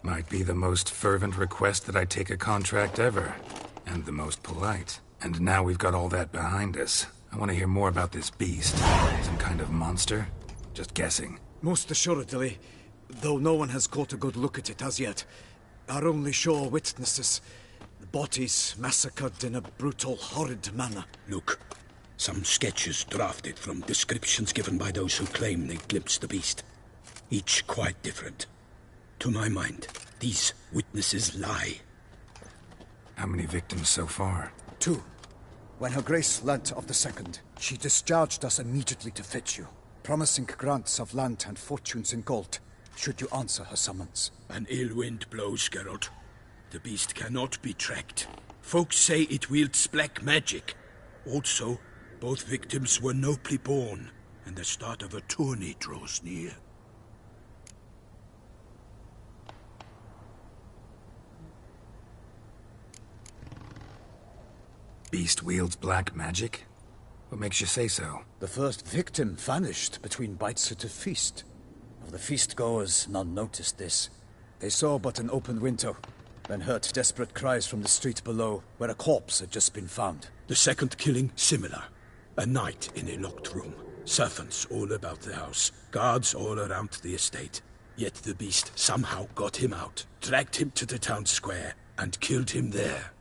Might be the most fervent request that I take a contract ever. And the most polite. And now we've got all that behind us. I want to hear more about this beast. Some kind of monster? Just guessing. Most assuredly, though no one has caught a good look at it as yet. Our only sure witnesses. The bodies massacred in a brutal, horrid manner. Look, some sketches drafted from descriptions given by those who claim they glimpsed the beast. Each quite different. To my mind, these witnesses lie. How many victims so far? 2. When Her Grace learnt of the second, she discharged us immediately to fetch you, promising grants of land and fortunes in gold, should you answer her summons. An ill wind blows, Geralt. The beast cannot be tracked. Folks say it wields black magic. Also, both victims were nobly born, and the start of a tourney draws near. Beast wields black magic? What makes you say so? The first victim vanished between bites at a feast. Of the feast-goers, none noticed this. They saw but an open window, then heard desperate cries from the street below, where a corpse had just been found. The second killing, similar. A night in a locked room. Servants all about the house. Guards all around the estate. Yet the beast somehow got him out, dragged him to the town square, and killed him there.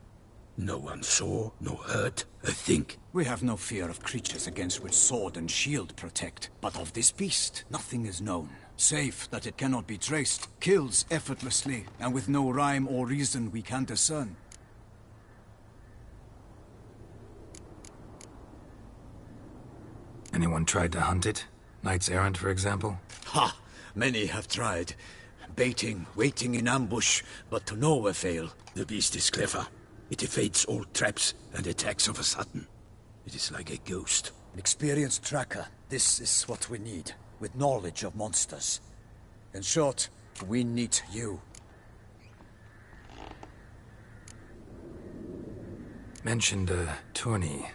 No one saw, nor heard a thing. We have no fear of creatures against which sword and shield protect. But of this beast, nothing is known. Save that it cannot be traced, kills effortlessly, and with no rhyme or reason we can discern. Anyone tried to hunt it? Knights errant, for example? Ha! Many have tried. Baiting, waiting in ambush, but to no avail. The beast is clever. It evades all traps and attacks of a sudden. It is like a ghost. An experienced tracker. This is what we need, with knowledge of monsters. In short, we need you. Mentioned a tourney.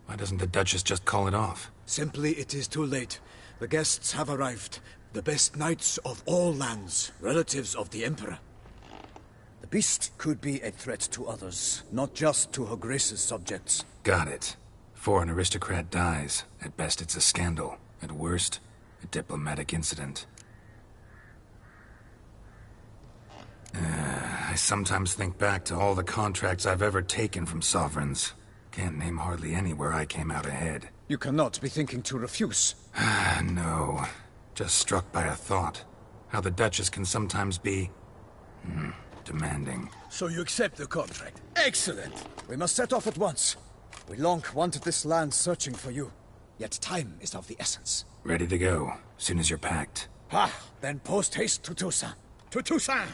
Why doesn't the Duchess just call it off? Simply, it is too late. The guests have arrived. The best knights of all lands, relatives of the Emperor. The beast could be a threat to others, not just to Her Grace's subjects. Got it. Before an aristocrat dies, at best it's a scandal. At worst, a diplomatic incident. I sometimes think back to all the contracts I've ever taken from sovereigns. Can't name hardly any where I came out ahead. You cannot be thinking to refuse. No. Just struck by a thought. How the Duchess can sometimes be... demanding. So you accept the contract. Excellent! We must set off at once. We long wanted this land searching for you. Yet time is of the essence. Ready to go, soon as you're packed. Then post-haste to Toussaint. To Toussaint!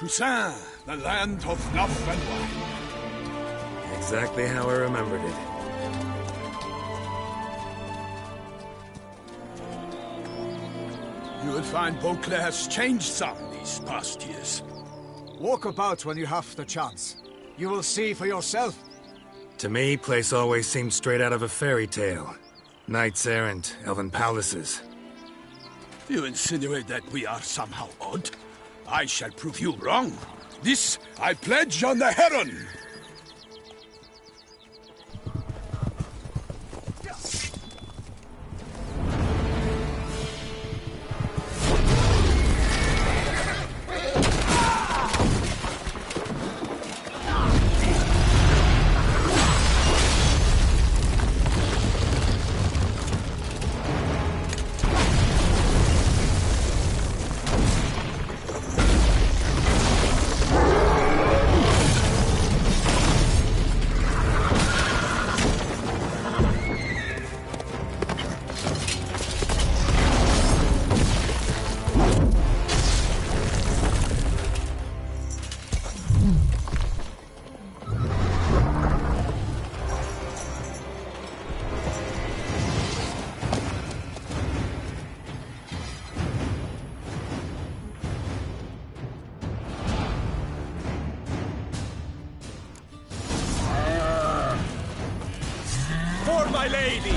Toussaint, the land of love and wine. Exactly how I remembered it. You will find Beauclair has changed some these past years. Walk about when you have the chance. You will see for yourself. To me, place always seemed straight out of a fairy tale. Knights errant, elven palaces. You insinuate that we are somehow odd? I shall prove you wrong. This I pledge on the Heron! For my lady!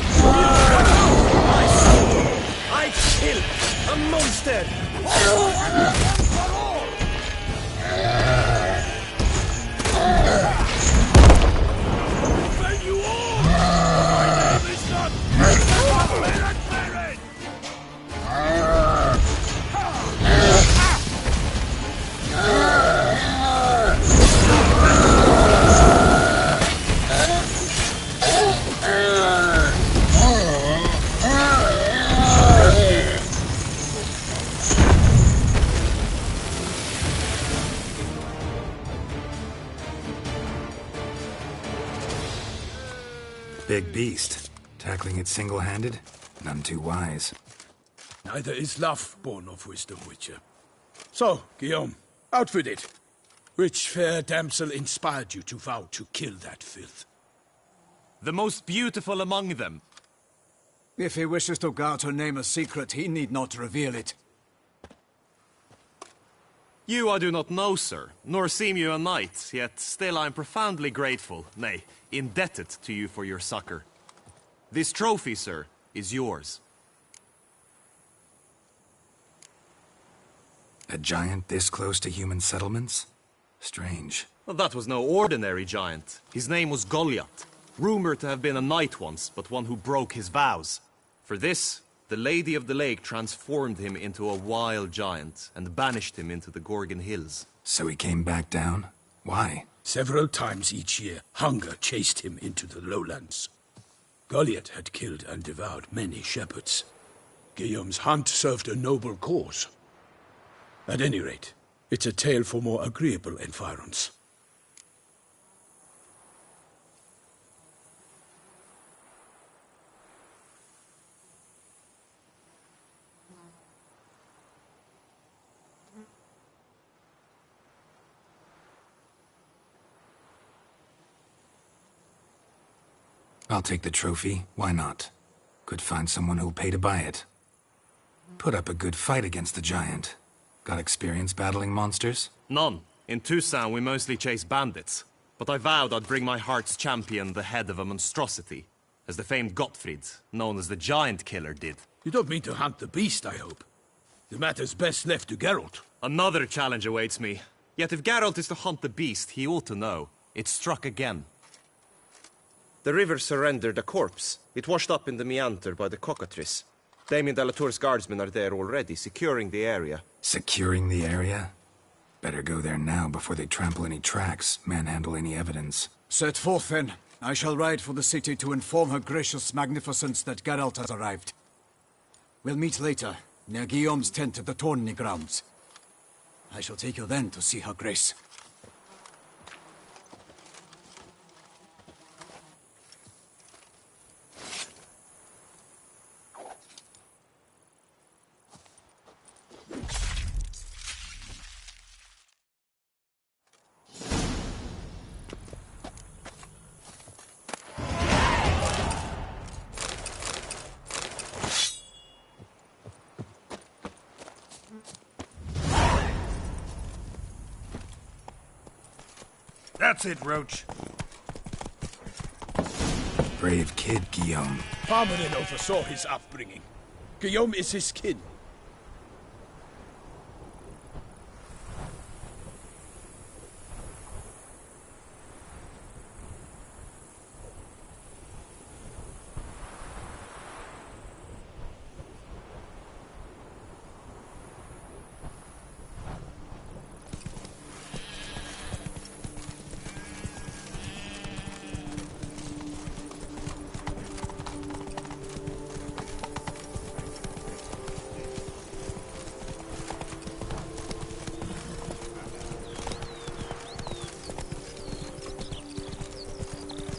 I kill a monster! When you all! My name is not... Big beast. Tackling it single-handed? None too wise. Neither is love born of wisdom, Witcher. So, Guillaume, out with it. Which fair damsel inspired you to vow to kill that filth? The most beautiful among them. If he wishes to guard her name a secret, he need not reveal it. You I do not know, sir, nor seem you a knight, yet still I am profoundly grateful, nay, indebted to you for your succor. This trophy, sir, is yours. A giant this close to human settlements? Strange. Well, that was no ordinary giant. His name was Goliath, rumored to have been a knight once, but one who broke his vows. For this, the Lady of the Lake transformed him into a wild giant and banished him into the Gorgon Hills. So he came back down? Why? Several times each year, hunger chased him into the lowlands. Goliath had killed and devoured many shepherds. Guillaume's hunt served a noble cause. At any rate, it's a tale for more agreeable environs. I'll take the trophy. Why not? Could find someone who'll pay to buy it. Put up a good fight against the giant. Got experience battling monsters? None. In Toussaint we mostly chase bandits. But I vowed I'd bring my heart's champion the head of a monstrosity, as the famed Gottfried, known as the Giant Killer, did. You don't mean to hunt the beast, I hope. The matter's best left to Geralt. Another challenge awaits me. Yet if Geralt is to hunt the beast, he ought to know. It struck again. The river surrendered a corpse. It washed up in the meander by the cockatrice. Damien de la Tour's guardsmen are there already, securing the area. Securing the area? Better go there now before they trample any tracks, manhandle any evidence. Set forth, then. I shall ride for the city to inform her gracious magnificence that Geralt has arrived. We'll meet later, near Guillaume's tent at the Tourney grounds. I shall take you then to see her grace. That's it, Roach. Brave kid, Guillaume. Parmanin oversaw his upbringing. Guillaume is his kin.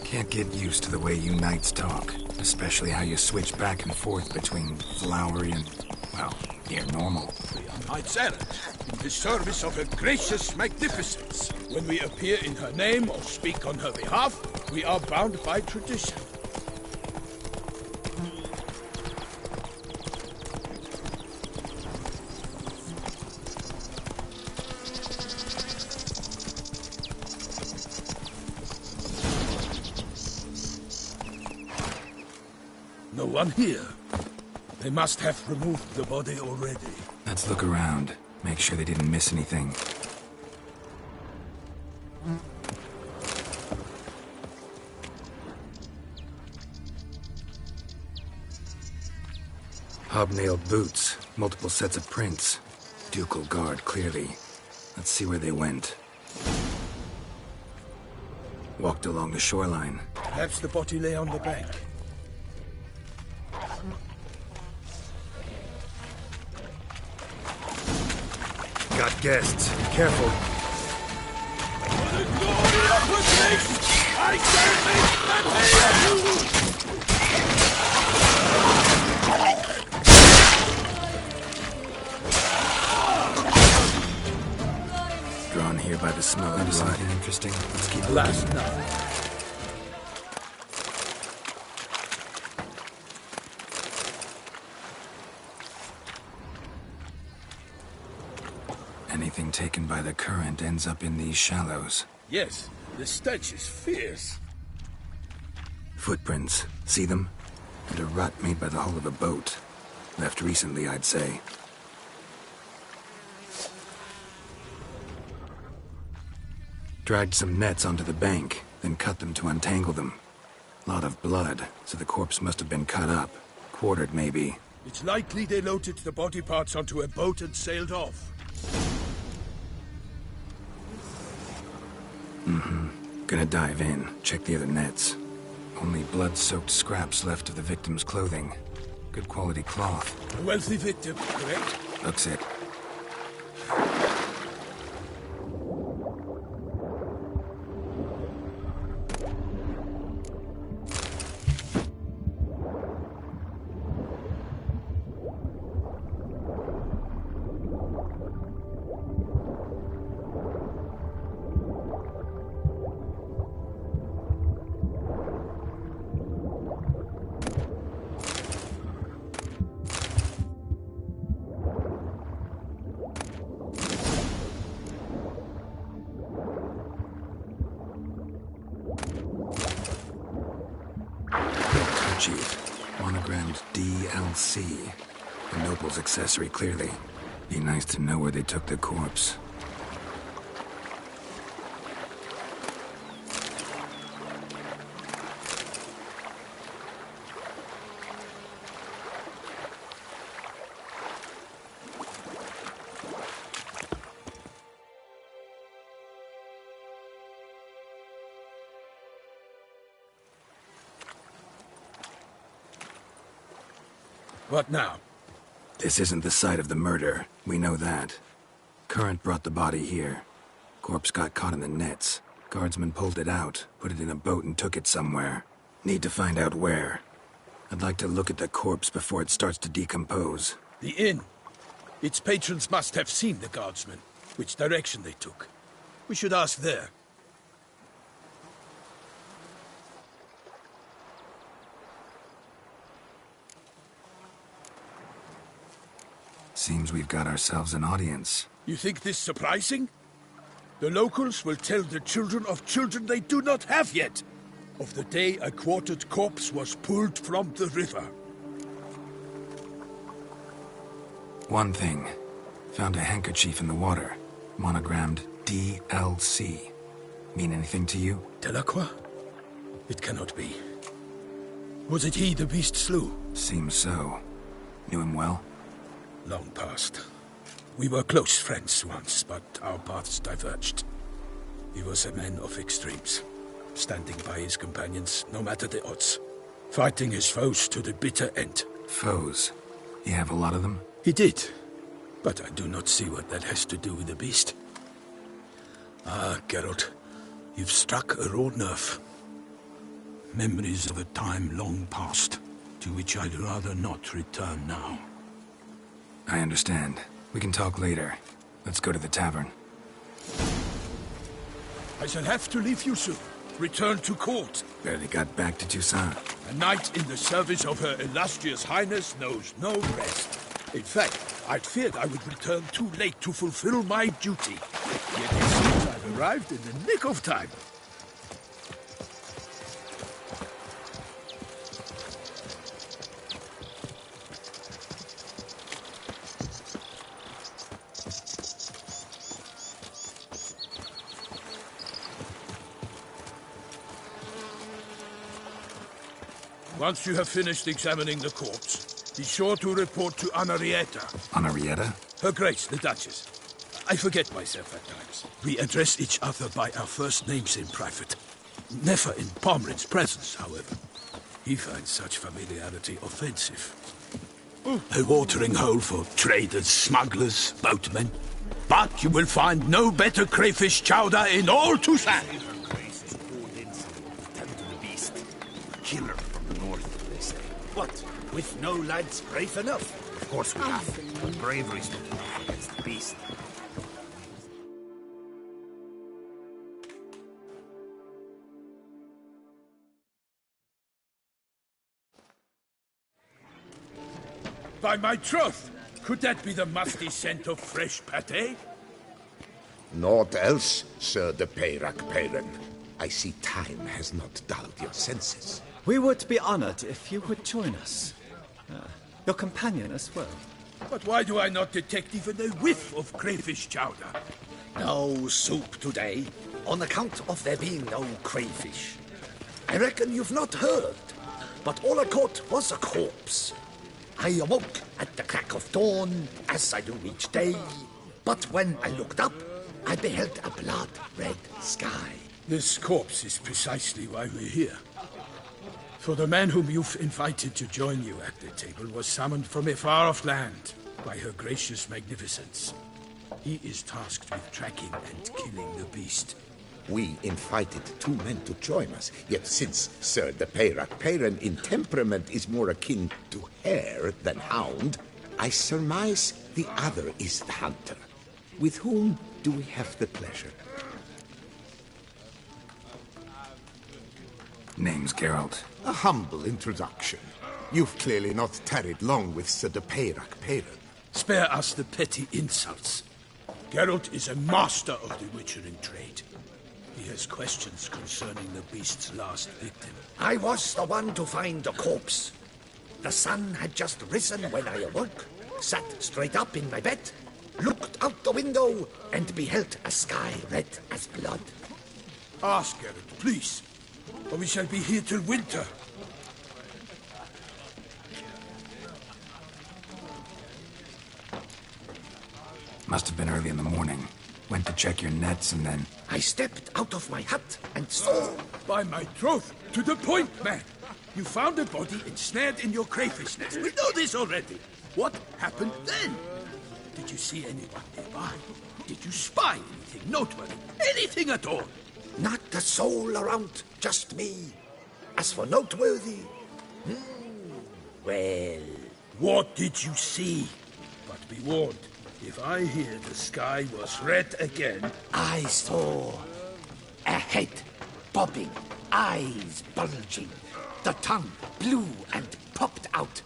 Can't get used to the way you knights talk, especially how you switch back and forth between flowery and, well, near normal. We are knights errant, in the service of her gracious magnificence. When we appear in her name or speak on her behalf, we are bound by tradition. No one here. They must have removed the body already. Let's look around. Make sure they didn't miss anything. Hobnailed boots, multiple sets of prints. Ducal guard, clearly. Let's see where they went. Walked along the shoreline. Perhaps the body lay on the bank. Got guests. Careful. For the glory of the nation, I Drawn here by the smell. Into something interesting. Let's keep Last night. Anything taken by the current ends up in these shallows. Yes, the stench is fierce. Footprints. See them? And a rut made by the hull of a boat. Left recently, I'd say. Dragged some nets onto the bank, then cut them to untangle them. Lot of blood, so the corpse must have been cut up. Quartered, maybe. It's likely they loaded the body parts onto a boat and sailed off. Gonna dive in, check the other nets. Only blood-soaked scraps left of the victim's clothing. Good quality cloth. A wealthy victim, correct? Looks it. Chief. Monogrammed DLC. A noble's accessory, clearly. Be nice to know where they took the corpse. What now? This isn't the site of the murder. We know that. Current brought the body here. Corpse got caught in the nets. Guardsmen pulled it out, put it in a boat and took it somewhere. Need to find out where. I'd like to look at the corpse before it starts to decompose. The inn. Its patrons must have seen the guardsmen. Which direction they took. We should ask there. Seems we've got ourselves an audience. You think this surprising? The locals will tell the children of children they do not have yet, of the day a quartered corpse was pulled from the river. One thing. Found a handkerchief in the water. Monogrammed DLC. Mean anything to you? Delacroix? It cannot be. Was it he the beast slew? Seems so. Knew him well? Long past. We were close friends once, but our paths diverged. He was a man of extremes, standing by his companions, no matter the odds. Fighting his foes to the bitter end. Foes? You have a lot of them? He did. But I do not see what that has to do with the beast. Ah, Geralt, you've struck a raw nerve. Memories of a time long past, to which I'd rather not return now. I understand. We can talk later. Let's go to the tavern. I shall have to leave you soon. Return to court. Barely got back to Toussaint. A knight in the service of Her Illustrious Highness knows no rest. In fact, I'd feared I would return too late to fulfill my duty. Yet it seems I've arrived in the nick of time. Once you have finished examining the corpse, be sure to report to Anarietta. Anarietta? Her Grace, the Duchess. I forget myself at times. We address each other by our first names in private. Never in Pomrin's presence, however. He finds such familiarity offensive. A watering hole for traders, smugglers, boatmen. But you will find no better crayfish chowder in all Toussaint. Killer from the north, they say. What? With no lads brave enough? Of course we have. But bravery's not enough against the beast. By my troth! Could that be the musty scent of fresh pâté? Naught else, Sir de Peyrac Peyran. I see time has not dulled your senses. We would be honored if you would join us. Your companion as well. But why do I not detect even a whiff of crayfish chowder? No soup today, on account of there being no crayfish. I reckon you've not heard, but all I caught was a corpse. I awoke at the crack of dawn, as I do each day, but when I looked up, I beheld a blood-red sky. This corpse is precisely why we're here. For the man whom you've invited to join you at the table was summoned from a far-off land by her gracious magnificence. He is tasked with tracking and killing the beast. We invited two men to join us, yet since Sir de Peyrac Peyran in temperament is more akin to hare than hound, I surmise the other is the hunter. With whom do we have the pleasure? Name's Geralt. A humble introduction. You've clearly not tarried long with Sir de Peyrac Peyran. Spare us the petty insults. Geralt is a master of the witchering trade. He has questions concerning the beast's last victim. I was the one to find the corpse. The sun had just risen when I awoke, sat straight up in my bed, looked out the window, and beheld a sky red as blood. Ask Geralt, please, or we shall be here till winter. Must have been early in the morning. Went to check your nets and then... I stepped out of my hut and saw... By my troth, to the point, man. You found a body ensnared in your crayfish nest. We know this already. What happened then? Did you see anyone nearby? Did you spy anything noteworthy? Anything at all? Not a soul around, just me. As for noteworthy... well... What did you see? But be warned, if I hear the sky was red again... I saw a head bobbing, eyes bulging, the tongue blue and popped out.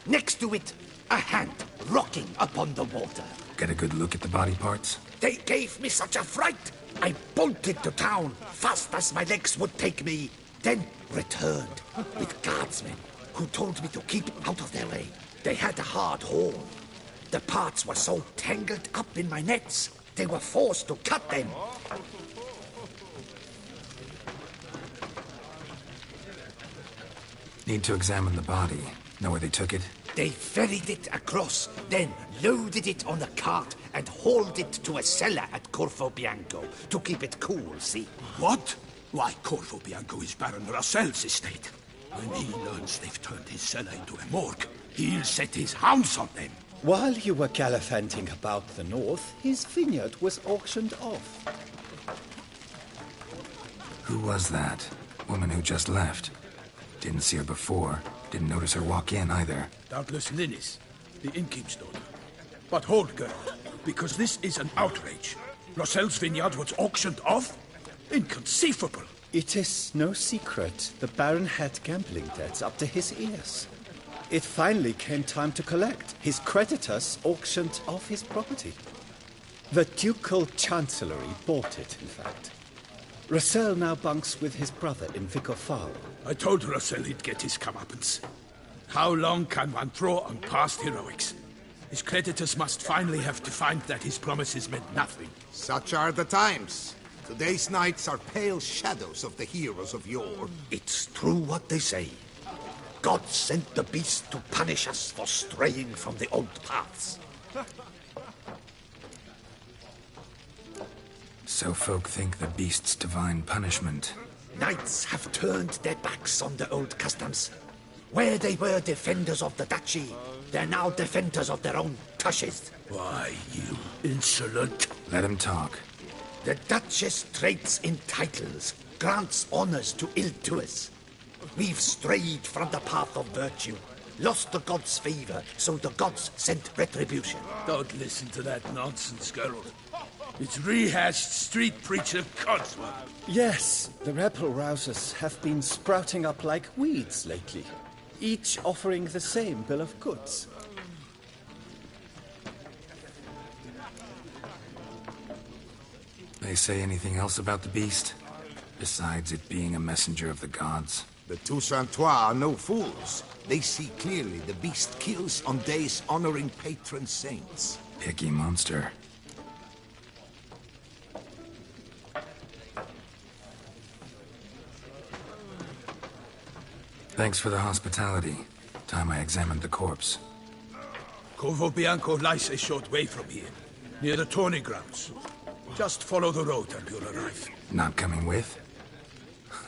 Next to it, a hand rocking upon the water. Get a good look at the body parts? They gave me such a fright, I bolted to town fast as my legs would take me, then returned with guardsmen who told me to keep out of their way. They had a hard haul. The parts were so tangled up in my nets, they were forced to cut them. Need to examine the body. Know where they took it? They ferried it across, then loaded it on a cart and hauled it to a cellar at Corvo Bianco to keep it cool, see? What? Why, Corvo Bianco is Baron Russell's estate. When he learns they've turned his cellar into a morgue, he'll set his hounds on them. While you were gallivanting about the north, his vineyard was auctioned off. Who was that? Woman who just left. Didn't see her before. Didn't notice her walk in either. Doubtless Ninnis, the innkeep's daughter. But hold, girl, because this is an outrage. Russell's vineyard was auctioned off? Inconceivable. It is no secret the Baron had gambling debts up to his ears. It finally came time to collect. His creditors auctioned off his property. The Ducal Chancellery bought it, in fact. Russell now bunks with his brother in Vicar Farm. I told Russell he'd get his comeuppance. How long can one throw on past heroics? His creditors must finally have to find that his promises meant nothing. Such are the times. Today's knights are pale shadows of the heroes of yore. It's true what they say. God sent the beast to punish us for straying from the old paths. So folk think the beast's divine punishment. Knights have turned their backs on the old customs. Where they were defenders of the duchy, they're now defenders of their own tushes. Why, you insolent... Let him talk. The Duchess trades in titles, grants honors to ill-doers. We've strayed from the path of virtue, lost the gods' favor, so the gods sent retribution. Don't listen to that nonsense, Geralt. It's rehashed street preacher codswallop. Yes, the rebel-rousers have been sprouting up like weeds lately, each offering the same bill of goods. They say anything else about the beast? Besides it being a messenger of the gods? The Toussaintois are no fools. They see clearly the beast kills on days honoring patron saints. Picky monster. Thanks for the hospitality. Time I examined the corpse. Corvo Bianco lies a short way from here, near the tourney grounds. Just follow the road and you'll arrive. Not coming with?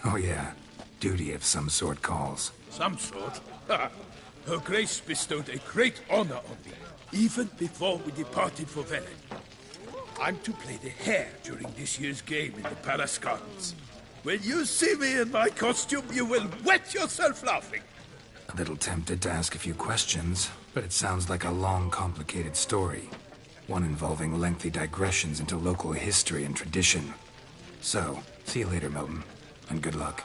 Oh yeah. Duty of some sort calls. Some sort? Her Grace bestowed a great honor on me, even before we departed for Velen. I'm to play the hare during this year's game in the Palace Gardens. When you see me in my costume, you will wet yourself laughing. A little tempted to ask a few questions, but it sounds like a long, complicated story. One involving lengthy digressions into local history and tradition. So, see you later, Milton, and good luck.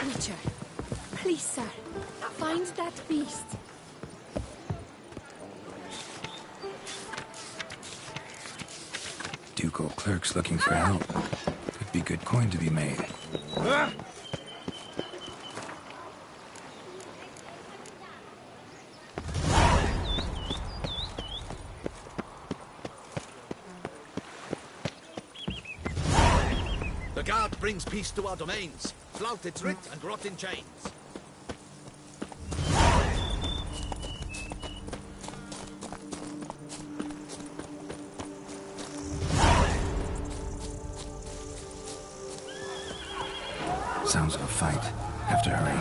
Witcher, please, sir, find that beast. Ducal clerks looking for help. Could be good coin to be made. The guard brings peace to our domains. Flout its writ and rot in chains. Sounds of a fight. Have to hurry.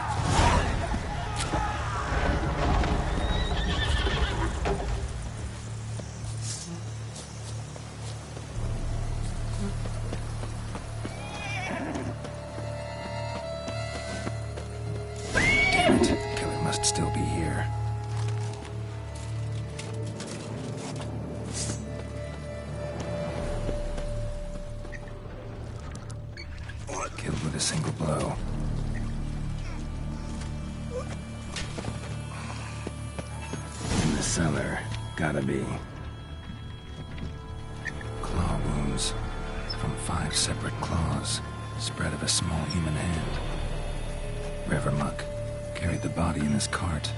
Damn it. Killer must still be here. single blow. In the cellar, gotta be. Claw wounds from 5 separate claws, spread of a small human hand. Revermuck carried the body in his cart.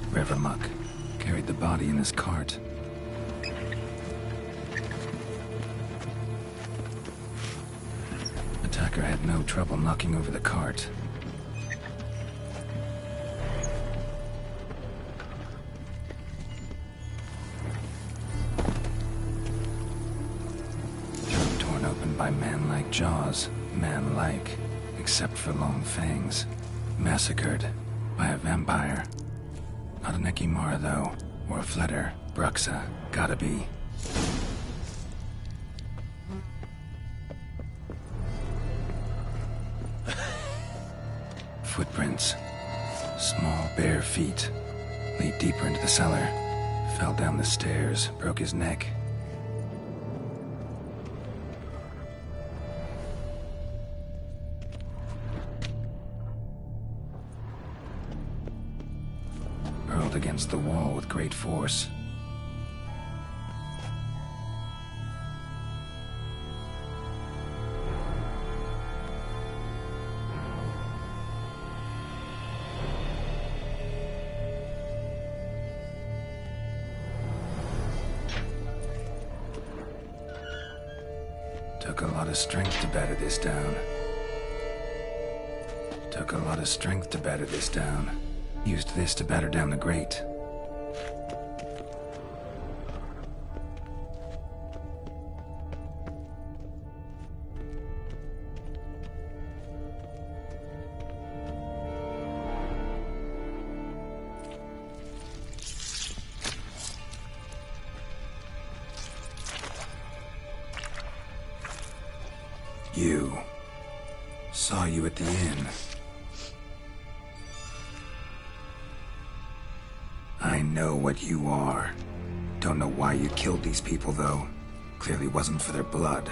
Revermuck carried the body in his cart. Attacker had no trouble knocking over the cart. Throat torn open by man-like jaws, man-like, except for long fangs. Massacred by a vampire. Not an Ekimara, though, or a Fletter. Bruxa, gotta be. Footprints. Small, bare feet. Lead deeper into the cellar. Fell down the stairs, broke his neck. Hurled against the wall with great force. Took a lot of strength to batter this down. Took a lot of strength to batter this down. Used this to batter down the grate. You. Saw you at the inn. I know what you are. Don't know why you killed these people, though. Clearly wasn't for their blood.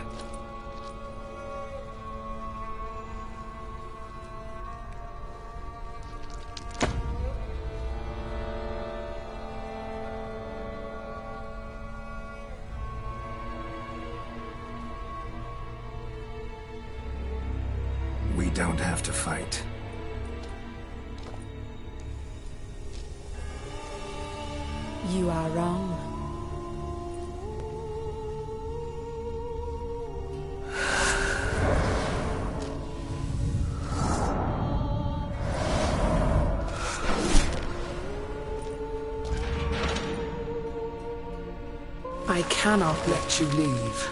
We don't have to fight. You are wrong. I cannot let you leave.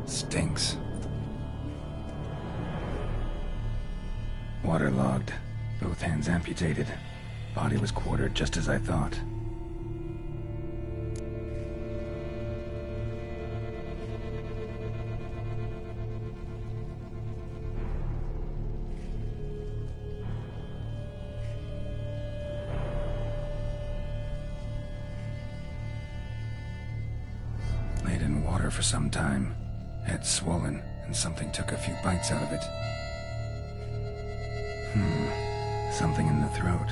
Stinks. Waterlogged. Both hands amputated. Body was quartered just as I thought. Laid in water for some time. Head swollen, and something took a few bites out of it. Something in the throat.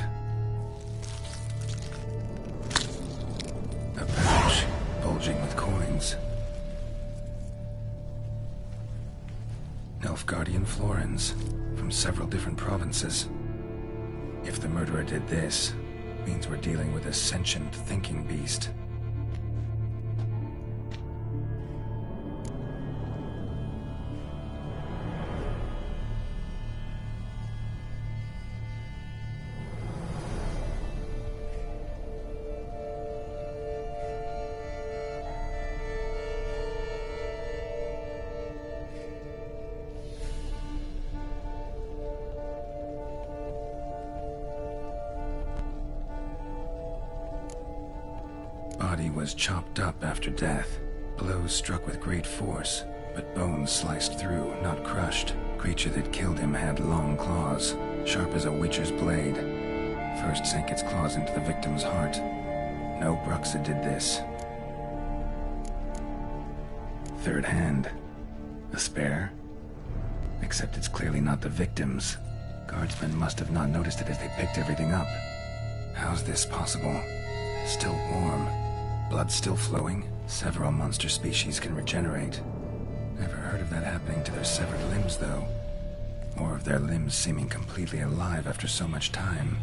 A pouch, bulging with coins. Nilfgaardian florins, from several different provinces. If the murderer did this, means we're dealing with a sentient thinking beast. Body was chopped up after death. Blows struck with great force, but bones sliced through, not crushed. Creature that killed him had long claws, sharp as a witcher's blade. First sank its claws into the victim's heart. No Bruxa did this. Third hand. A spare? Except it's clearly not the victim's. Guardsmen must have not noticed it as they picked everything up. How's this possible? Still warm. Blood still flowing. Several monster species can regenerate. Never heard of that happening to their severed limbs, though. Or of their limbs seeming completely alive after so much time.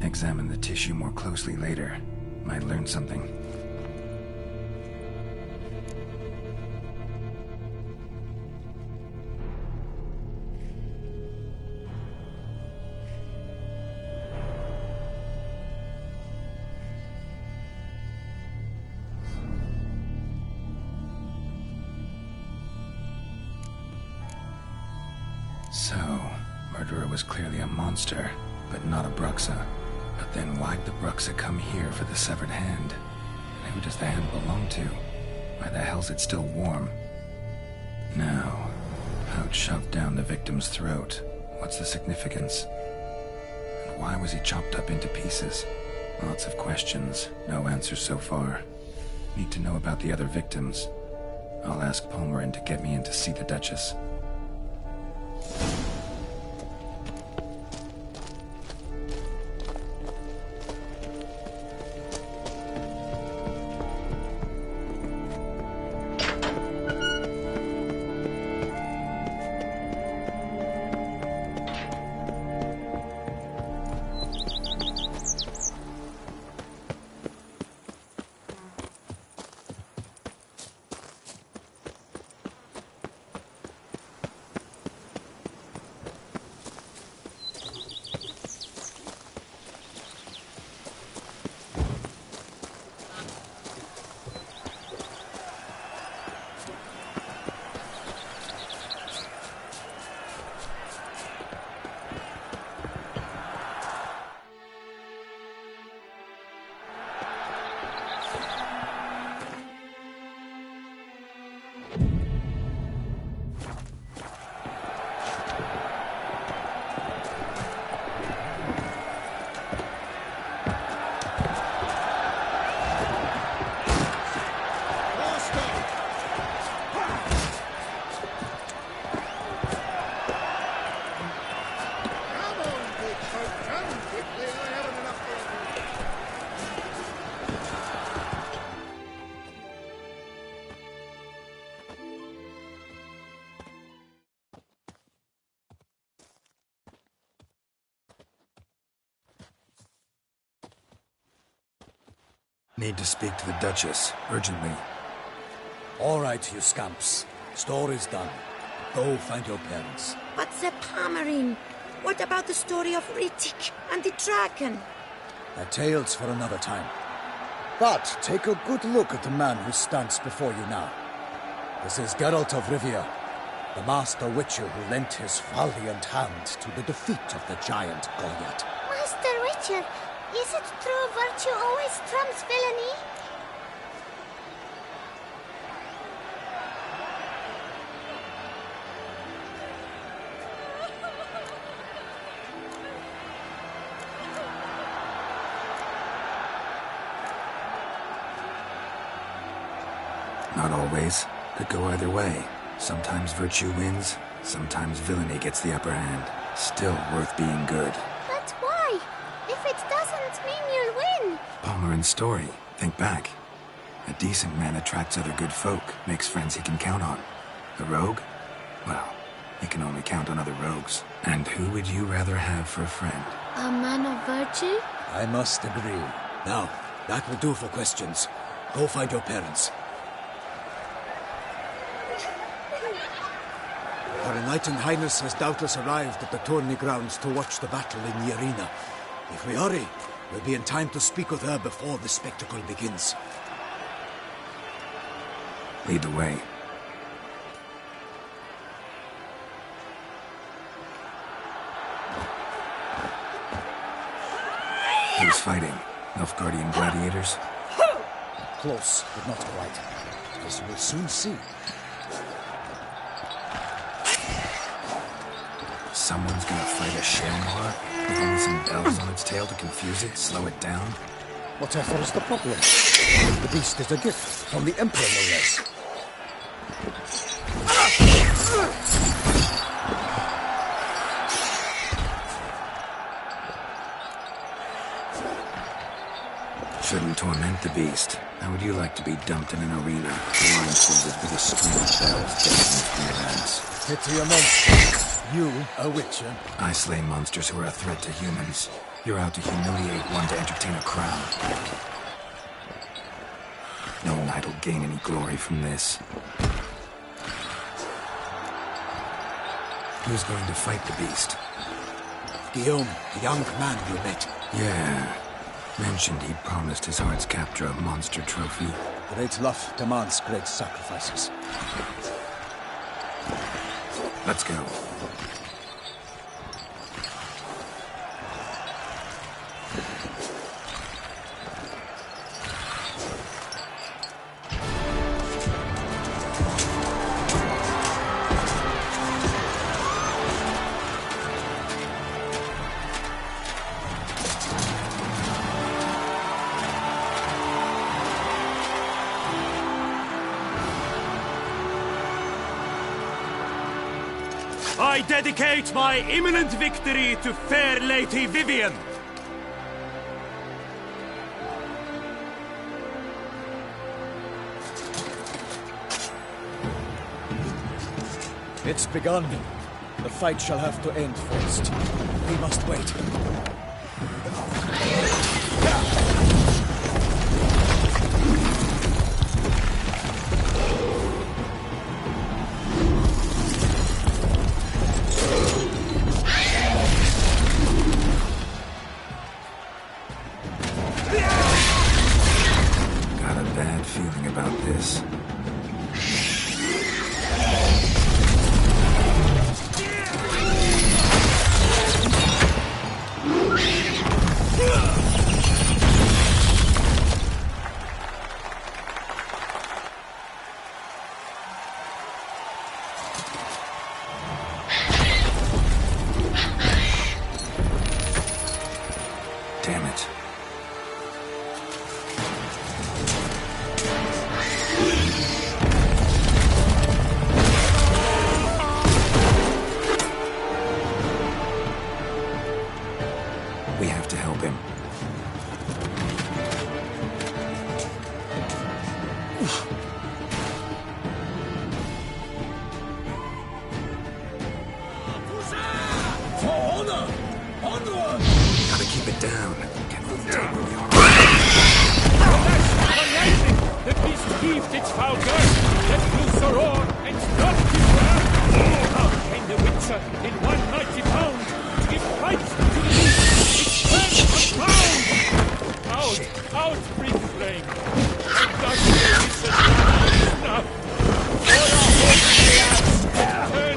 Examine the tissue more closely later. Might learn something. So, murderer was clearly a monster, but not a Bruxa. But then why'd the Bruxa come here for the severed hand? And who does the hand belong to? Why the hell's it still warm? Now, pouch shoved down the victim's throat. What's the significance? And why was he chopped up into pieces? Lots of questions, no answers so far. Need to know about the other victims. I'll ask Palmerin to get me in to see the Duchess. Need to speak to the Duchess, urgently. All right, you scamps. Story's done. Go find your parents. But Sir Palmerin, what about the story of Rittik and the dragon? They're tales for another time. But take a good look at the man who stands before you now. This is Geralt of Rivia, The master witcher who lent his valiant hand to the defeat of the giant Goliath. Master Witcher, is it true virtue always trumps villainy? Not always. Could go either way. Sometimes virtue wins, sometimes villainy gets the upper hand. Still worth being good. But why? If it doesn't mean you'll win. Palmer story. Think back. A decent man attracts other good folk, makes friends he can count on. A rogue? Well, he can only count on other rogues. And who would you rather have for a friend? A man of virtue? I must agree. Now, that will do for questions. Go find your parents. Her Enlightened Highness has doubtless arrived at the tourney grounds to watch the battle in the arena. If we hurry, we'll be in time to speak with her before the spectacle begins. Lead the way. Who's fighting? Nilfgaardian gladiators? Close, but not quite. As you will soon see. Someone's gonna fight a Shelmar with only some bells on its tail to confuse it, slow it down? Whatever is the problem? The beast is a gift from the Emperor, no less. Shouldn't torment the beast. How would you like to be dumped in an arena, blindfolded with a string of bells destined for your hands? Pity a monster. You, a witcher? I slay monsters who are a threat to humans. You're out to humiliate one to entertain a crowd. No knight will gain any glory from this. Who's going to fight the beast? Guillaume, the young man you met. Yeah. Mentioned he'd promised his heart's captor a monster trophy. Great love demands great sacrifices. Let's go. I dedicate my imminent victory to fair Lady Vivian. It's begun. The fight shall have to end first. We must wait. Got a bad feeling about this. Damn it. We have to help him. For honor! Onward! Gotta keep it down. Can't really take where we are. The beast heaved its foul girth, let loose a roar, and stopped his wrath. How can the Witcher, in one mighty bound, give fight to the beast? Its strength unbound! Out, breathe flame, and thus the Witcher's wrath is enough. For our holy lads, turn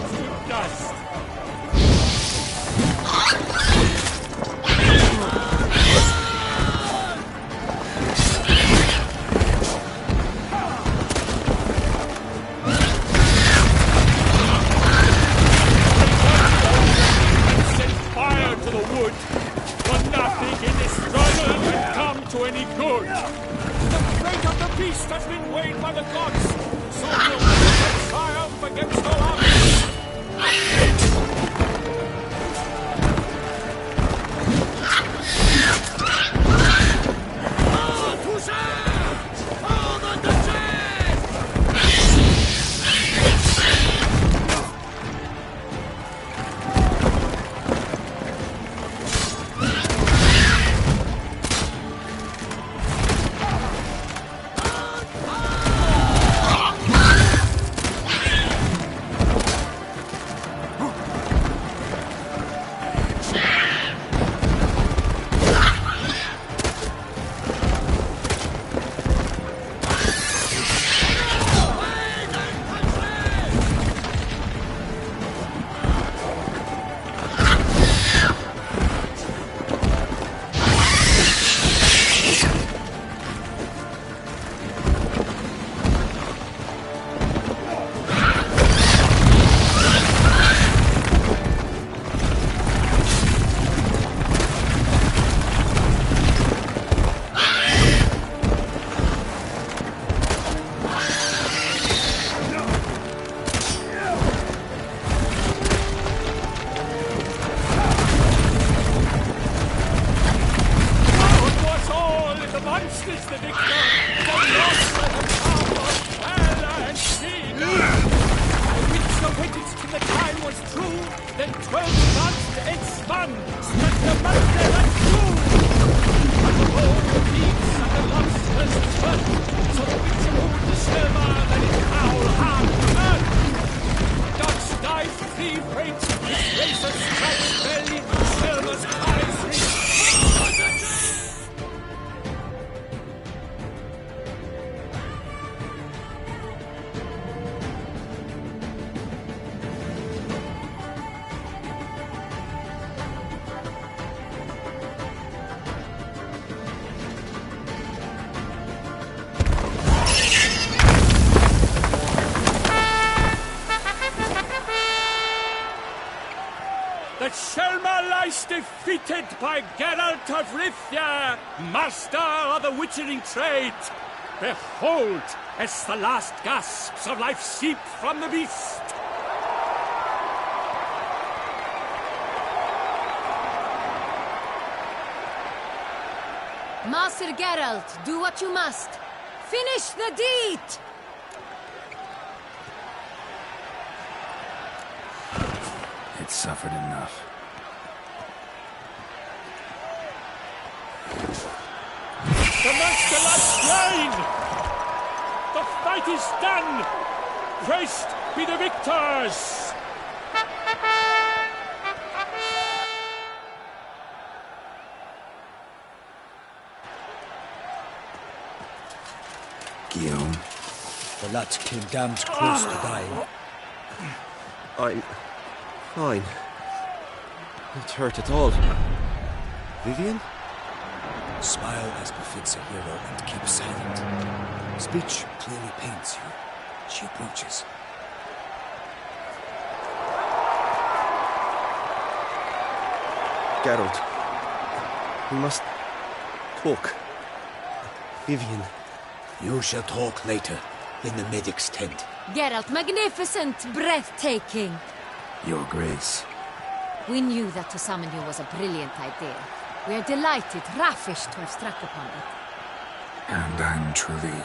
12 months entspannt, statt der Monster at Doom. And all the thieves and the monsters turn, so the witcher hold the silver, let it howl hard turn. Dodge, dive, thief, rate, his razor strikes belly, silver's eyes reach. The Shelma lies defeated by Geralt of Rivia, master of the witchering trade. Behold, as the last gasps of life seep from the beast. Master Geralt, do what you must. Finish the deed! It's suffered enough. The monster lies slain! The fight is done! Praised be the victors! Guillaume. The lad came damned close to dying. I'm fine. Not hurt at all. Vivian? Smile as befits a hero and keep silent. Speech clearly pains you. She approaches. Geralt. We must talk. Vivian. You shall talk later, in the medic's tent. Geralt, magnificent, breathtaking. Your Grace. We knew that to summon you was a brilliant idea. We are delighted, ravished to have struck upon it. And I'm truly,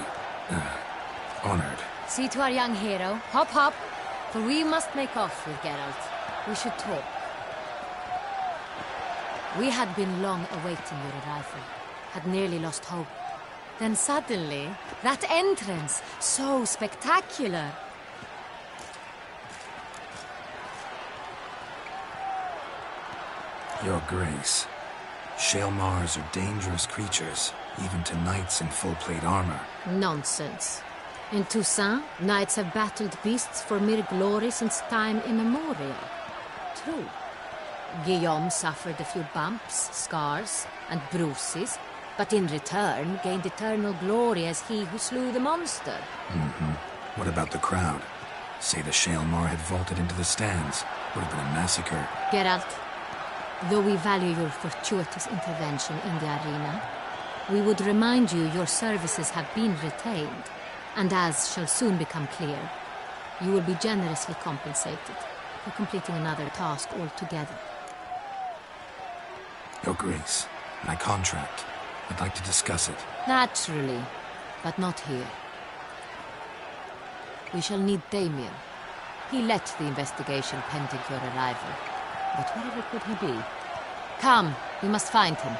honored. See to our young hero. Hop, hop. For we must make off with Geralt. We should talk. We had been long awaiting your arrival. Had nearly lost hope. Then suddenly, that entrance, so spectacular. Your Grace. Shaelmars are dangerous creatures, even to knights in full-plate armor. Nonsense. In Toussaint, knights have battled beasts for mere glory since time immemorial. True. Guillaume suffered a few bumps, scars, and bruises, but in return gained eternal glory as he who slew the monster. What about the crowd? Say the Shaelmar had vaulted into the stands. Would have been a massacre. Geralt, though we value your fortuitous intervention in the arena, we would remind you your services have been retained, and as shall soon become clear, you will be generously compensated for completing another task altogether. Your Grace, my contract. I'd like to discuss it. Naturally, but not here. We shall need Damien. He led the investigation pending your arrival. But wherever could he be? Come, we must find him.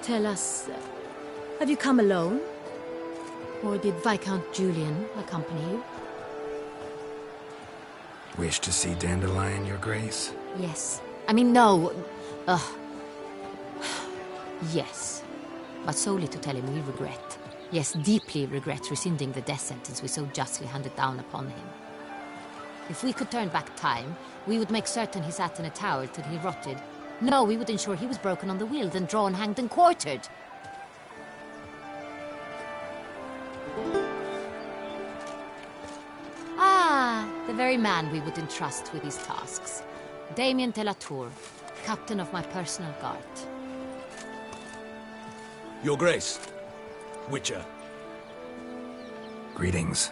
Tell us, have you come alone? Or did Viscount Julian accompany you? Wish to see Dandelion, Your Grace? Yes. I mean, no. Yes. But solely to tell him we regret. Yes, deeply regret rescinding the death sentence we so justly handed down upon him. If we could turn back time, we would make certain he sat in a tower till he rotted. No, we would ensure he was broken on the wheel, then drawn, hanged, and quartered. Ah, the very man we would entrust with these tasks. Damien de la Tour. captain of my personal guard. Your Grace, Witcher. Greetings.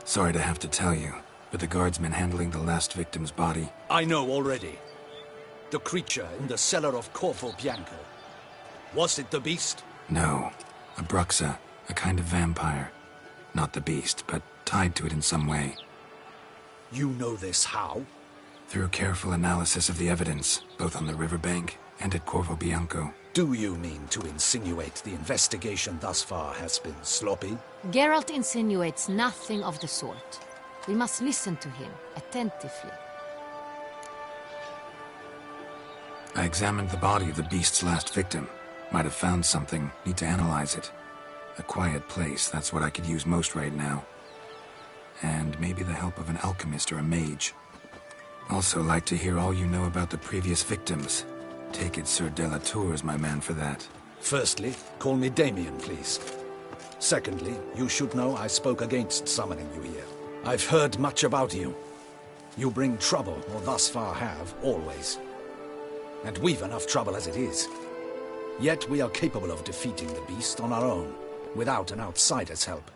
Sorry to have to tell you, but the guardsman handling the last victim's body... I know already. The creature in the cellar of Corvo Bianco. Was it the beast? No. A Bruxa, a kind of vampire. Not the beast, but tied to it in some way. You know this how? Through careful analysis of the evidence, both on the riverbank and at Corvo Bianco. Do you mean to insinuate the investigation thus far has been sloppy? Geralt insinuates nothing of the sort. We must listen to him attentively. I examined the body of the beast's last victim. Might have found something. Need to analyze it. A quiet place, that's what I could use most right now. And maybe the help of an alchemist or a mage. Also like to hear all you know about the previous victims. Take it Sir Delatour is my man for that. Firstly, call me Damien, please. Secondly, you should know I spoke against summoning you here. I've heard much about you. You bring trouble, or thus far have, always. And we've enough trouble as it is. Yet we are capable of defeating the beast on our own, without an outsider's help.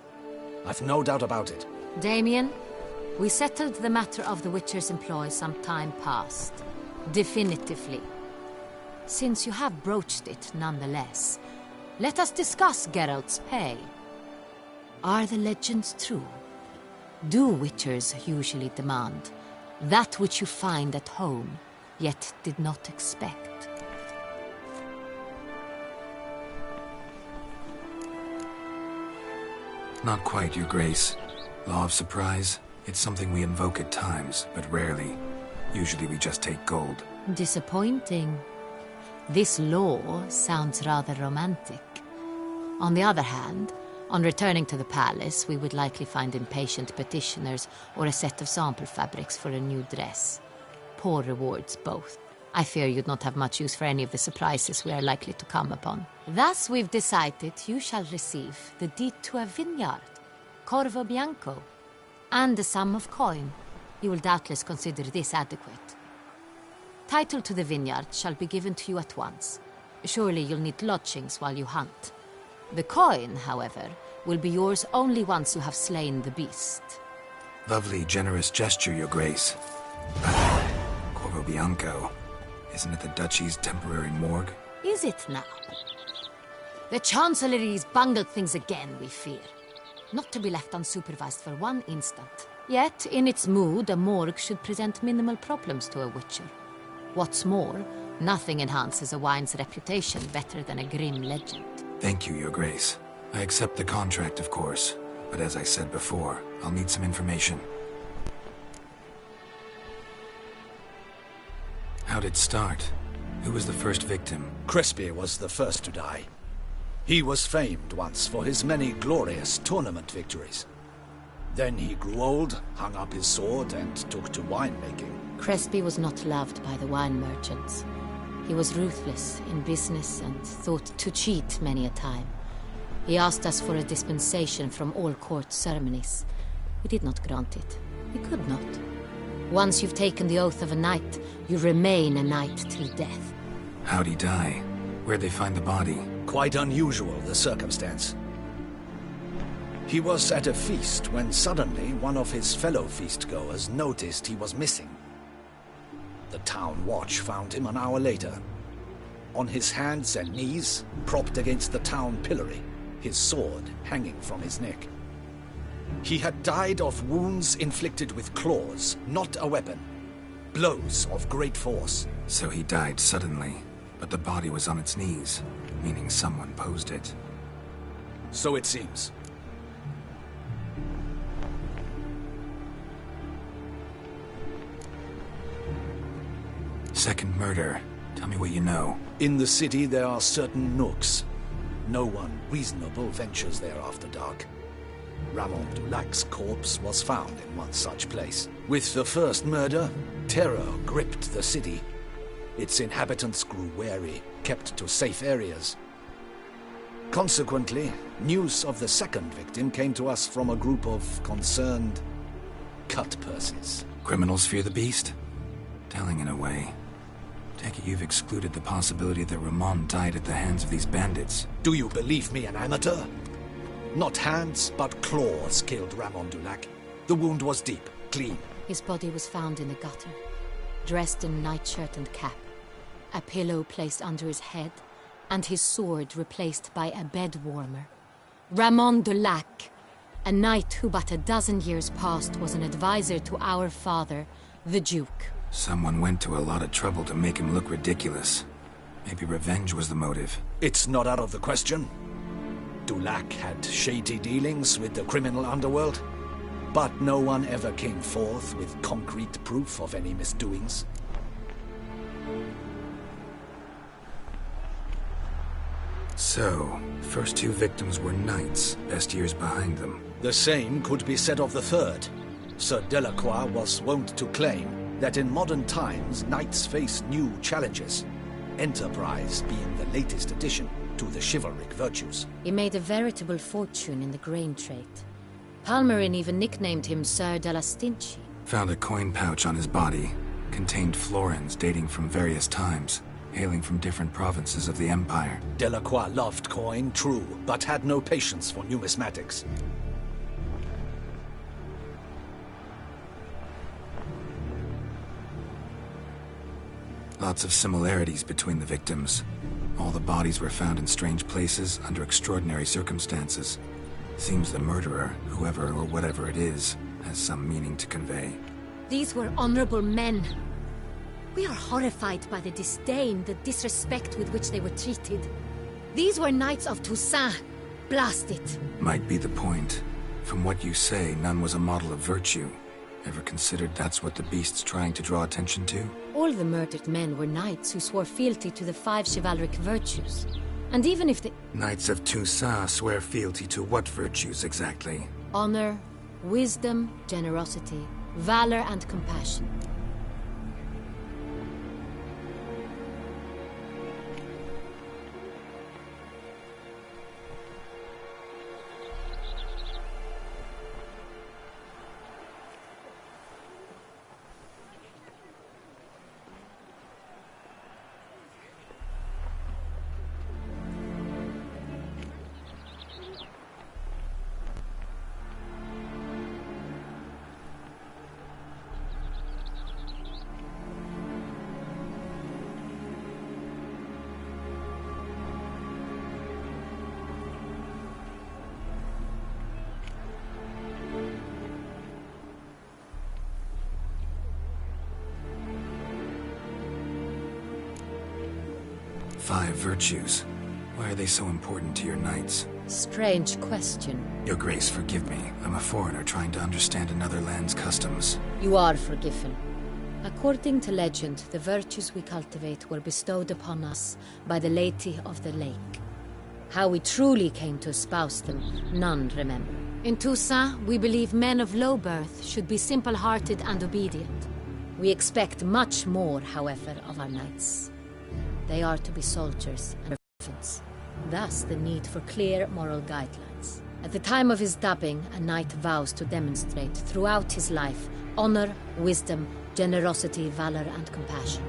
I've no doubt about it. Damien, we settled the matter of the Witcher's employ some time past. Definitively. Since you have broached it nonetheless, let us discuss Geralt's pay. Are the legends true? Do Witchers usually demand that which you find at home, yet did not expect? Not quite, Your Grace. Law of surprise, it's something we invoke at times, but rarely. Usually we just take gold. Disappointing. This law sounds rather romantic. On the other hand, on returning to the palace, we would likely find impatient petitioners or a set of sample fabrics for a new dress. Poor rewards, both. I fear you'd not have much use for any of the surprises we are likely to come upon. Thus, we've decided you shall receive the deed to a vineyard, Corvo Bianco, and a sum of coin. You will doubtless consider this adequate. Title to the vineyard shall be given to you at once. Surely you'll need lodgings while you hunt. The coin, however, will be yours only once you have slain the beast. Lovely, generous gesture, Your Grace. Corvo Bianco. Isn't it the Duchy's temporary morgue? Is it now? The Chancellery's bungled things again, we fear. Not to be left unsupervised for one instant. Yet, in its mood, a morgue should present minimal problems to a Witcher. What's more, nothing enhances a wine's reputation better than a grim legend. Thank you, Your Grace. I accept the contract, of course. But as I said before, I'll need some information. How'd it start? Who was the first victim? Crespi was the first to die. He was famed once for his many glorious tournament victories. Then he grew old, hung up his sword, and took to winemaking. Crespi was not loved by the wine merchants. He was ruthless in business and thought to cheat many a time. He asked us for a dispensation from all court ceremonies. We did not grant it. We could not. Once you've taken the oath of a knight, you remain a knight till death. How'd he die? Where'd they find the body? Quite unusual, the circumstance. He was at a feast when suddenly one of his fellow feastgoers noticed he was missing. The town watch found him an hour later. On his hands and knees, propped against the town pillory, his sword hanging from his neck. He had died of wounds inflicted with claws, not a weapon. Blows of great force. So he died suddenly, but the body was on its knees, meaning someone posed it. So it seems. Second murder. Tell me what you know. In the city there are certain nooks. No one reasonable ventures there after dark. Ramon Dulac's corpse was found in one such place. With the first murder, terror gripped the city. Its inhabitants grew wary, kept to safe areas. Consequently, news of the second victim came to us from a group of concerned cut-purses. Criminals fear the beast? Telling in a way. Take it you've excluded the possibility that Ramon died at the hands of these bandits. Do you believe me an amateur? Not hands, but claws killed Ramon Dulac. The wound was deep, clean. His body was found in the gutter, dressed in nightshirt and cap, a pillow placed under his head, and his sword replaced by a bed warmer. Ramon Dulac, a knight who but a dozen years past was an advisor to our father, the Duke. Someone went to a lot of trouble to make him look ridiculous. Maybe revenge was the motive. It's not out of the question. Dulac had shady dealings with the criminal underworld, but no one ever came forth with concrete proof of any misdoings. So, first two victims were knights, best years behind them. The same could be said of the third. Sir Delacroix was wont to claim that in modern times knights face new challenges, enterprise being the latest addition to the chivalric virtues. He made a veritable fortune in the grain trade. Palmerin even nicknamed him Sir de la Stinchi. Found a coin pouch on his body. Contained florins dating from various times, hailing from different provinces of the Empire. Delacroix loved coin, true, but had no patience for numismatics. Lots of similarities between the victims. All the bodies were found in strange places under extraordinary circumstances. Seems the murderer, whoever or whatever it is, has some meaning to convey. These were honorable men. We are horrified by the disdain, the disrespect with which they were treated. These were knights of Toussaint. Blast it. Might be the point. From what you say, none was a model of virtue. Ever considered that's what the beast's trying to draw attention to? All the murdered men were knights who swore fealty to the 5 chivalric virtues. And even if the... Knights of Toussaint swear fealty to what virtues exactly? Honor, wisdom, generosity, valor and compassion. Five virtues. Why are they so important to your knights? Strange question. Your Grace, forgive me. I'm a foreigner trying to understand another land's customs. You are forgiven. According to legend, the virtues we cultivate were bestowed upon us by the Lady of the Lake. How we truly came to espouse them, none remember. In Toussaint, we believe men of low birth should be simple-hearted and obedient. We expect much more, however, of our knights. They are to be soldiers and servants. Thus, the need for clear moral guidelines. At the time of his dubbing, a knight vows to demonstrate throughout his life honor, wisdom, generosity, valor, and compassion.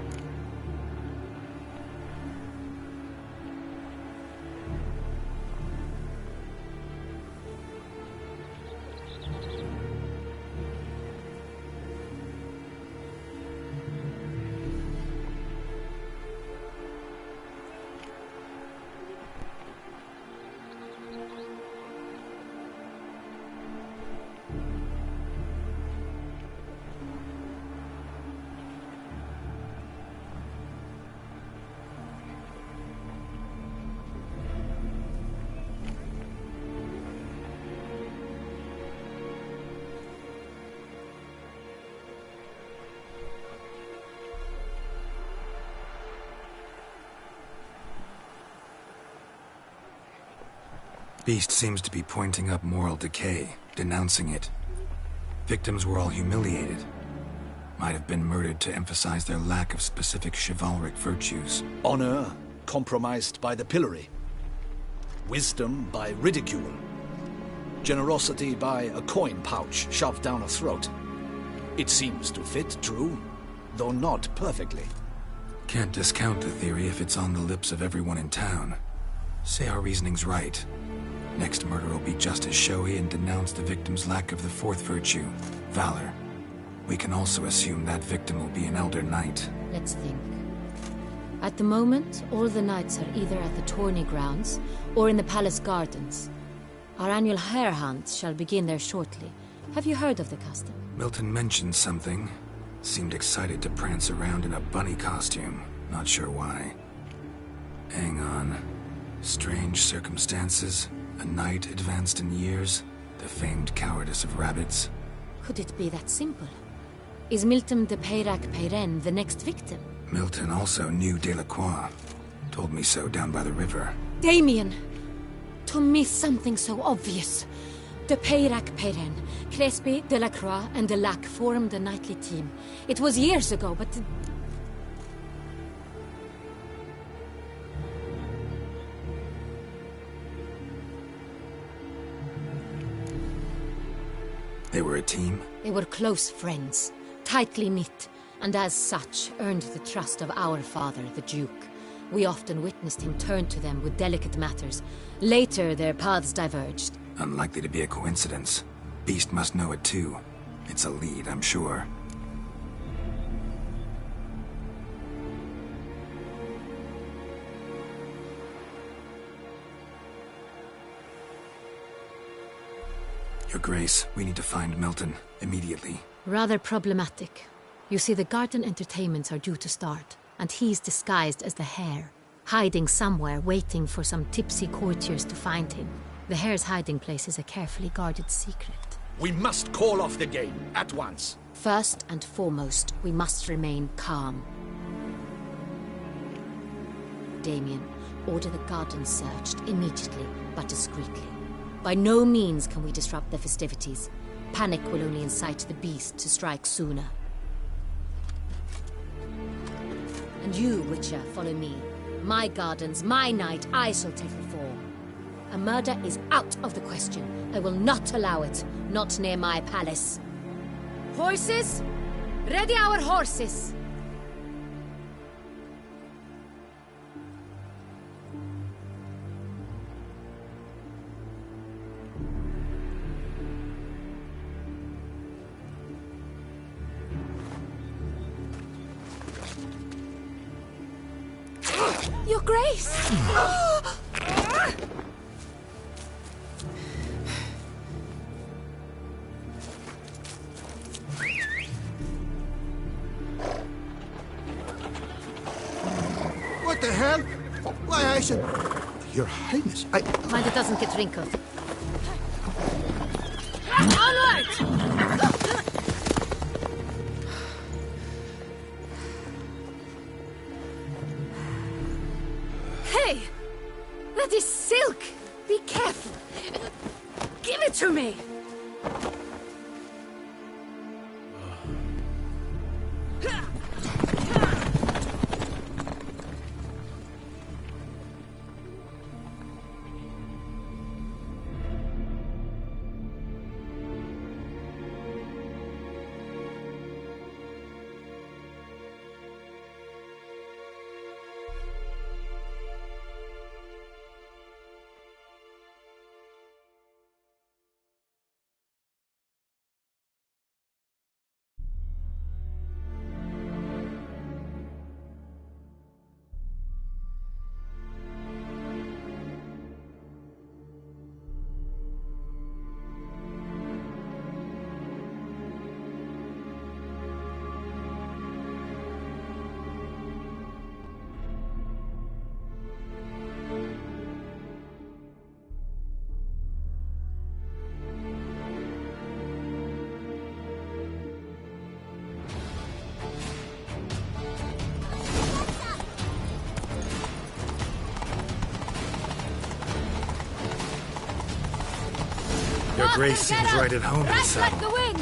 Beast seems to be pointing up moral decay, denouncing it. Victims were all humiliated. Might have been murdered to emphasize their lack of specific chivalric virtues. Honor compromised by the pillory. Wisdom by ridicule. Generosity by a coin pouch shoved down a throat. It seems to fit, true, though not perfectly. Can't discount the theory if it's on the lips of everyone in town. Say our reasoning's right. Next murder will be just as showy and denounce the victim's lack of the fourth virtue, valor. We can also assume that victim will be an elder knight. Let's think. At the moment, all the knights are either at the tourney grounds or in the palace gardens. Our annual hare hunts shall begin there shortly. Have you heard of the custom? Milton mentioned something. Seemed excited to prance around in a bunny costume. Not sure why. Hang on. Strange circumstances. A knight advanced in years. The famed cowardice of rabbits. Could it be that simple? Is Milton de Peyrac-Peyren the next victim? Milton also knew Delacroix. Told me so down by the river. Damien! To miss something so obvious. De Peyrac-Peyren, Crespi, Delacroix, and Delac formed a knightly team. It was years ago, but... They were a team? They were close friends, tightly knit, and as such earned the trust of our father, the Duke. We often witnessed him turn to them with delicate matters. Later, their paths diverged. Unlikely to be a coincidence. Beast must know it too. It's a lead, I'm sure. Your Grace, we need to find Milton. Immediately. Rather problematic. You see, the garden entertainments are due to start, and he's disguised as the hare, hiding somewhere, waiting for some tipsy courtiers to find him. The hare's hiding place is a carefully guarded secret. We must call off the game, at once. First and foremost, we must remain calm. Damien, order the garden searched immediately, but discreetly. By no means can we disrupt the festivities. Panic will only incite the beast to strike sooner. And you, Witcher, follow me. My gardens, my night, I shall take the fall. A murder is out of the question. I will not allow it. Not near my palace. Horses? Ready our horses! Your Grace! What the hell? Why, I should... Your Highness, I... Mind it doesn't get wrinkled. Onward! Hey! That is silk! Be careful! Give it to me! Your Grace seems right at home in the saddle. The wind!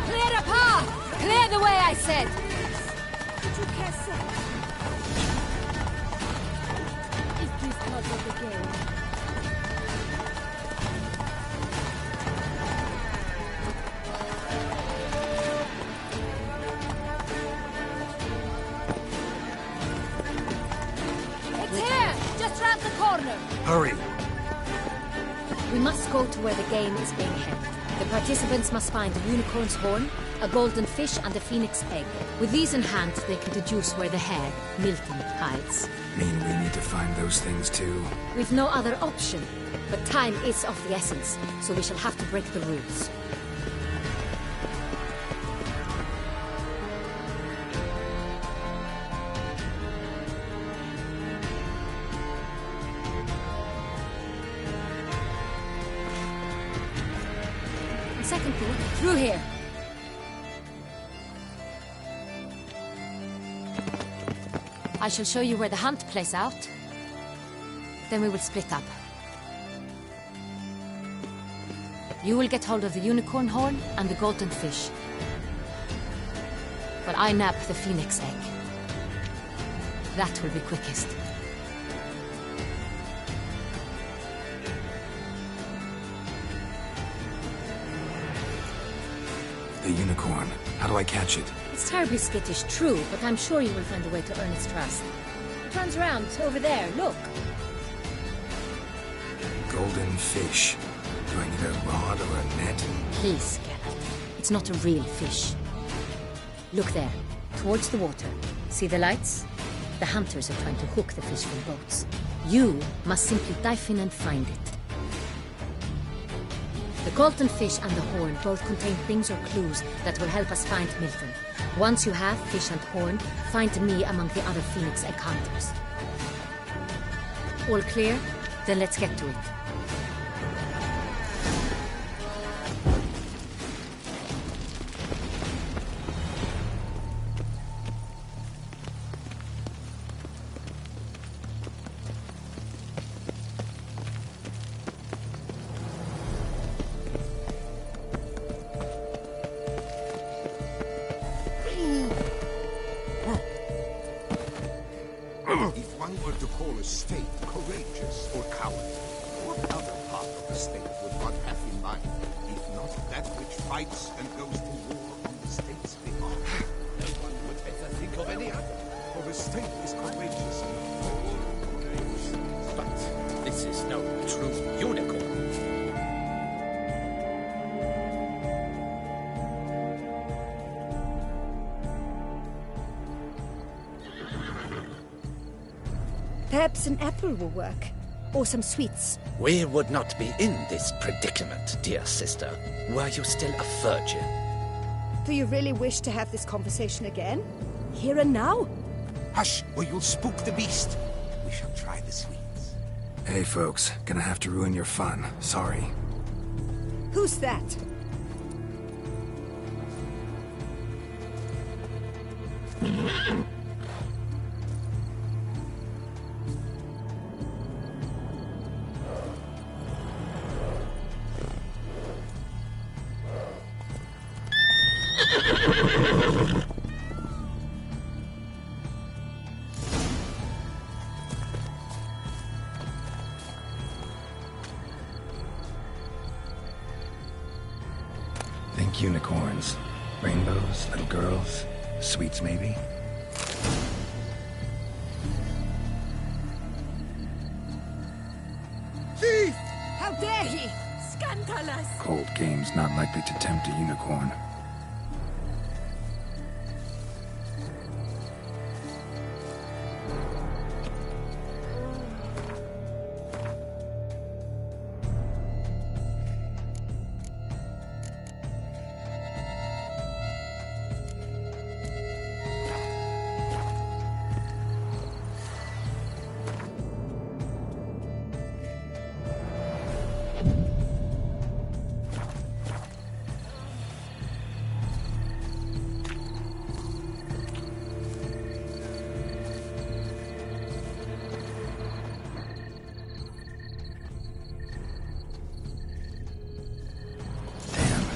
Clear the path! Clear the way, I said! Did you care, sir? It is part of the game. corner. Hurry! We must go to where the game is being held. The participants must find a unicorn's horn, a golden fish, and a phoenix egg. With these in hand, they can deduce where the hare, Milton, hides. Mean we need to find those things too? We've no other option. But time is of the essence, so we shall have to break the rules. Second floor, through here. I shall show you where the hunt plays out. Then we will split up. You will get hold of the unicorn horn and the golden fish. While I nab the phoenix egg. That will be quickest. The unicorn. How do I catch it? It's terribly skittish, true, but I'm sure you will find a way to earn its trust. It runs around, over there, look. Golden fish. Do I need a rod or a net? Please, Geralt. It's not a real fish. Look there, towards the water. See the lights? The hunters are trying to hook the fish from boats. You must simply dive in and find it. The golden fish and the horn both contain things or clues that will help us find Milton. Once you have fish and horn, find me among the other phoenix egg hunters. All clear? Then let's get to it. If one were to call a state courageous or cowardly, what other part of the state would one have in mind, if not that which fights and goes to war on the state's behalf? No one would ever think of any other, for the state is courageous in all ways. But this is no true unicorn. Perhaps an apple will work. Or some sweets. We would not be in this predicament, dear sister, were you still a virgin. Do you really wish to have this conversation again? Here and now? Hush, or you'll spook the beast. We shall try the sweets. Hey folks, gonna have to ruin your fun. Sorry. Who's that? Think unicorns. Rainbows, little girls, sweets maybe? Thief! How dare he! Scandalous! Cold game's not likely to tempt a unicorn.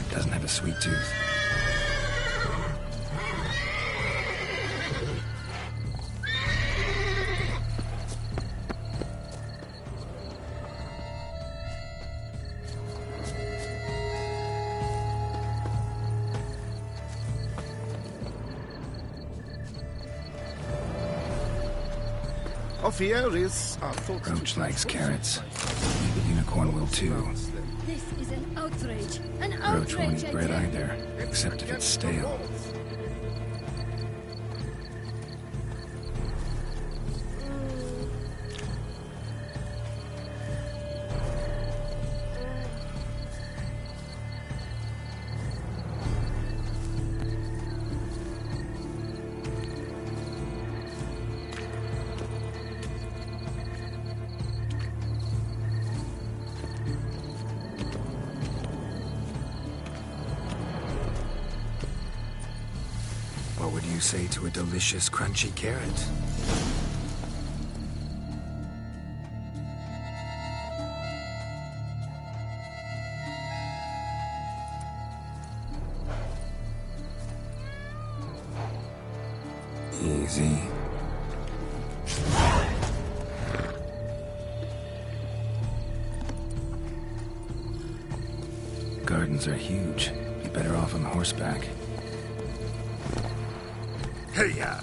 Doesn't have a sweet tooth. of here is our thoughts. Roach likes carrots. The unicorn will too. This is an outrage. An Roach won't outrage, eat I bread tell you. either, except if it's stale. What would you say to a delicious, crunchy carrot? Easy. Gardens are huge. Be better off on horseback. Hey-ya!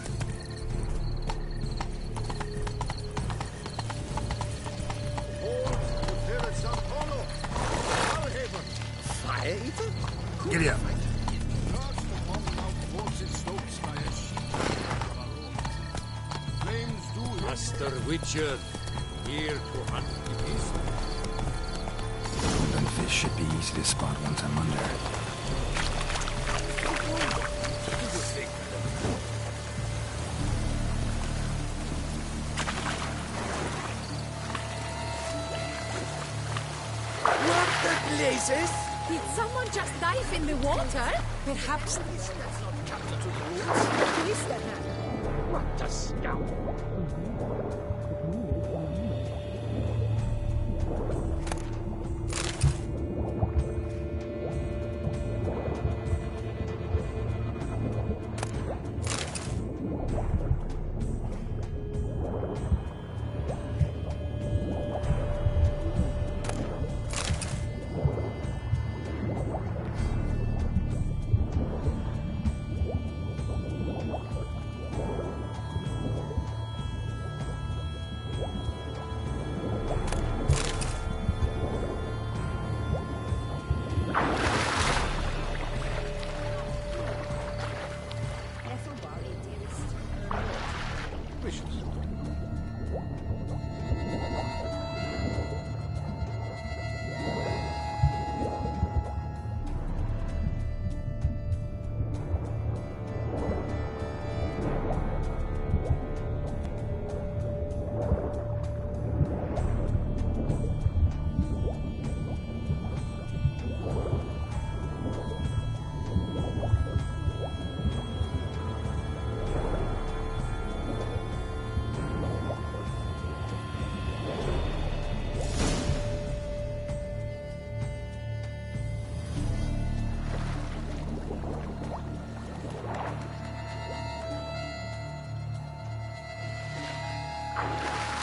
Fire eater? Giddy up. Master Witcher, here to hunt the beast. Golden fish should be easy to spot once I'm under. What the blazes? Did someone just dive in the water? Perhaps That's not counter to the rules. twist that hand. What a scoundrel.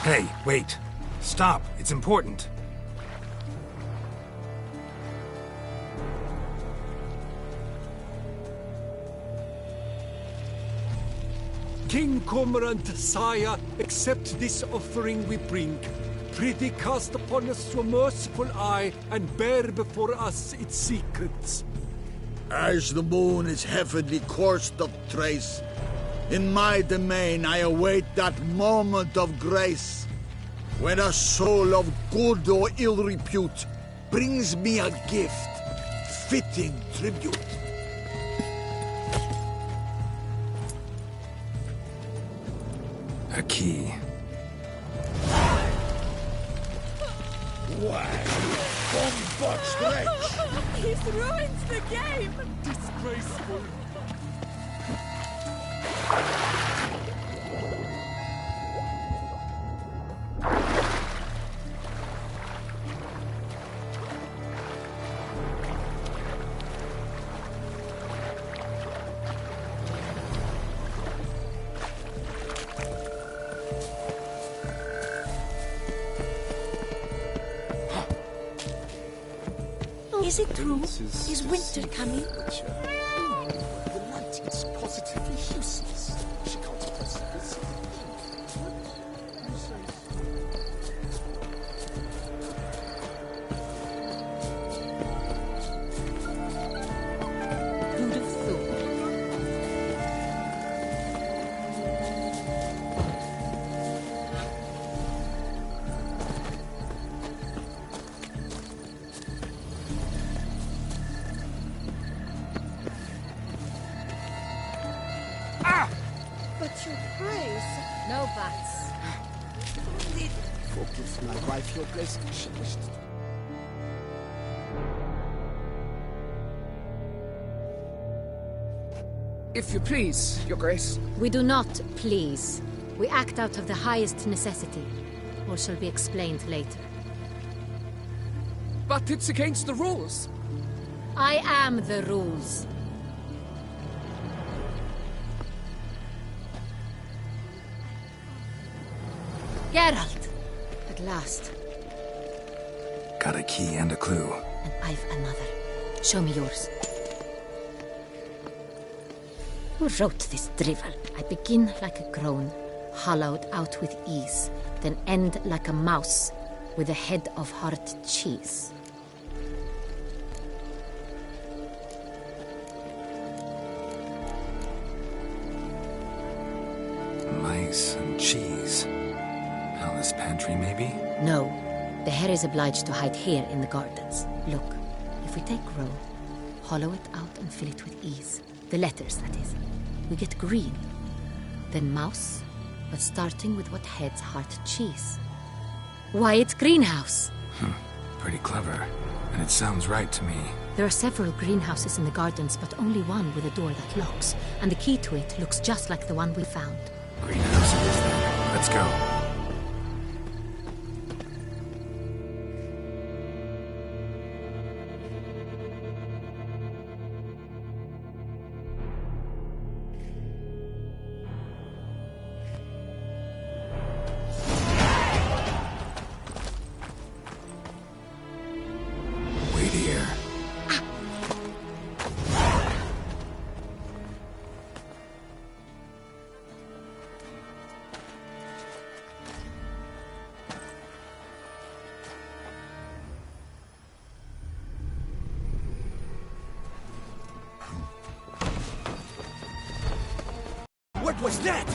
Hey, wait. Stop. It's important. King Cormorant, sire, accept this offering we bring. Prithee cast upon us your merciful eye and bear before us its secrets. As the moon is heavenly coursed of trace, in my domain I await that moment of grace, when a soul of good or ill repute brings me a gift, fitting tribute. A key. Why, bombard's wretch! He's ruined the game! Disgraceful. Is it true? Is winter coming? The light is positively useless. She can't press this. But your grace... No buts. Forgive my wife, your grace. She wished... If you please, your grace. We do not please. We act out of the highest necessity. Or shall be explained later. But it's against the rules. I am the rules. Geralt! At last. Got a key and a clue. And I've another. Show me yours. Who wrote this drivel? I begin like a groan, hollowed out with ease, then end like a mouse, with a head of hard cheese. Mice and cheese. Palace pantry, maybe? No. The hare is obliged to hide here in the gardens. Look, if we take row, hollow it out and fill it with ease. The letters, that is. We get green. Then mouse, but starting with what heads heart cheese. Why, it's greenhouse! Pretty clever. And it sounds right to me. There are several greenhouses in the gardens, but only one with a door that locks. And the key to it looks just like the one we found. Greenhouse it is then. Let's go. What was that?